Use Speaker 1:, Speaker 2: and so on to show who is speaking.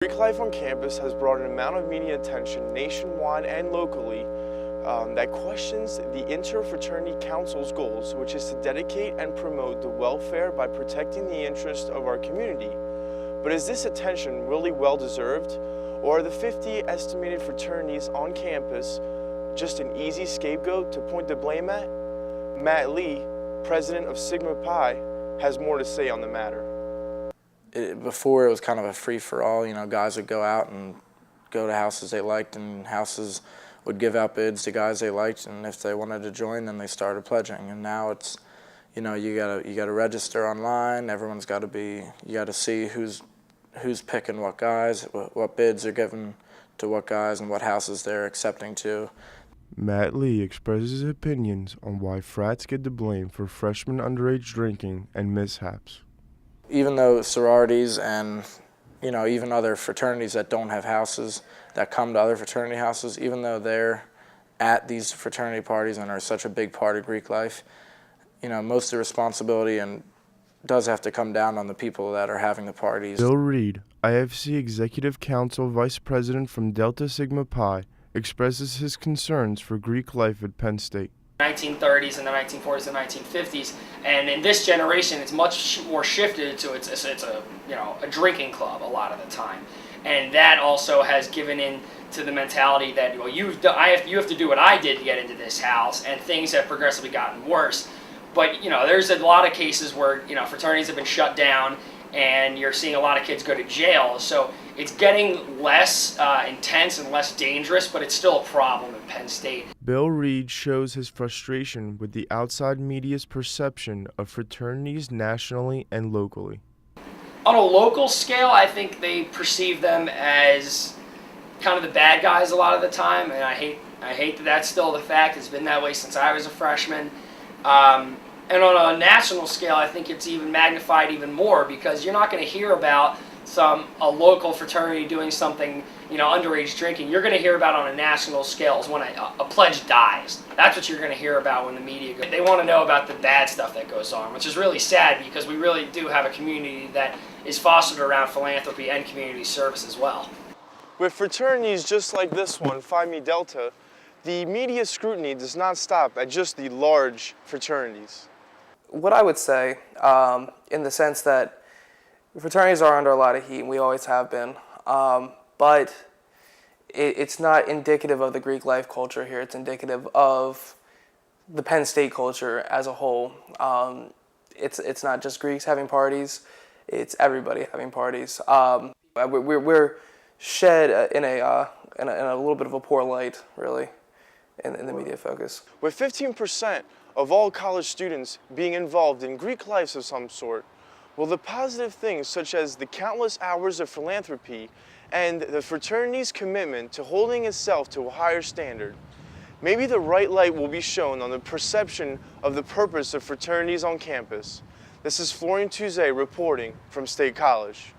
Speaker 1: Greek life on campus has brought an amount of media attention nationwide and locally that questions the Interfraternity Council's goals, which is to dedicate and promote the welfare by protecting the interests of our community. But is this attention really well-deserved, or are the 50 estimated fraternities on campus just an easy scapegoat to point the blame at? Matt Lee, president of Sigma Pi, has more to say on the matter.
Speaker 2: Before it was kind of a free-for-all, you know, guys would go out and go to houses they liked, and houses would give out bids to guys they liked, and if they wanted to join, then they started pledging. And now it's, you know, you gotta register online. Everyone's got to be, you got to see who's picking what guys, what bids are given to what guys, and what houses they're accepting to.
Speaker 1: Matt Lee expresses his opinions on why frats get the blame for freshman underage drinking and mishaps.
Speaker 2: Even though sororities and, you know, even other fraternities that don't have houses, that come to other fraternity houses, even though they're at these fraternity parties and are such a big part of Greek life, you know, most of the responsibility and does have to come down on the people that are having the parties.
Speaker 1: Bill Reed, IFC Executive Council Vice President from Delta Sigma Pi, expresses his concerns for Greek life at Penn State.
Speaker 3: 1930s and the 1940s and 1950s, and in this generation it's much more shifted to it's a a drinking club a lot of the time, and that also has given in to the mentality that, well, you have to do what I did to get into this house, and things have progressively gotten worse. But you know, there's a lot of cases where, you know, fraternities have been shut down and you're seeing a lot of kids go to jail, so it's getting less intense and less dangerous, but it's still a problem at Penn State.
Speaker 1: Bill Reed shows his frustration with the outside media's perception of fraternities nationally and locally.
Speaker 3: On a local scale, I think they perceive them as kind of the bad guys a lot of the time, and I hate that that's still the fact. It's been that way since I was a freshman. And on a national scale, I think it's even magnified even more, because you're not going to hear about a local fraternity doing something, you know, underage drinking. You're going to hear about on a national scale is when a pledge dies. That's what you're going to hear about when the media goes. They want to know about the bad stuff that goes on, which is really sad, because we really do have a community that is fostered around philanthropy and community service as well.
Speaker 1: With fraternities just like this one, Phi Mi Delta, the media scrutiny does not stop at just the large fraternities.
Speaker 4: What I would say, in the sense that fraternities are under a lot of heat, and we always have been, but it's not indicative of the Greek life culture here. It's indicative of the Penn State culture as a whole. It's not just Greeks having parties; it's everybody having parties. We're shed in a little bit of a poor light, really, in the media focus.
Speaker 1: With 15% of all college students being involved in Greek life of some sort, will the positive things such as the countless hours of philanthropy and the fraternity's commitment to holding itself to a higher standard, maybe the right light will be shown on the perception of the purpose of fraternities on campus. This is Florian Tuzet reporting from State College.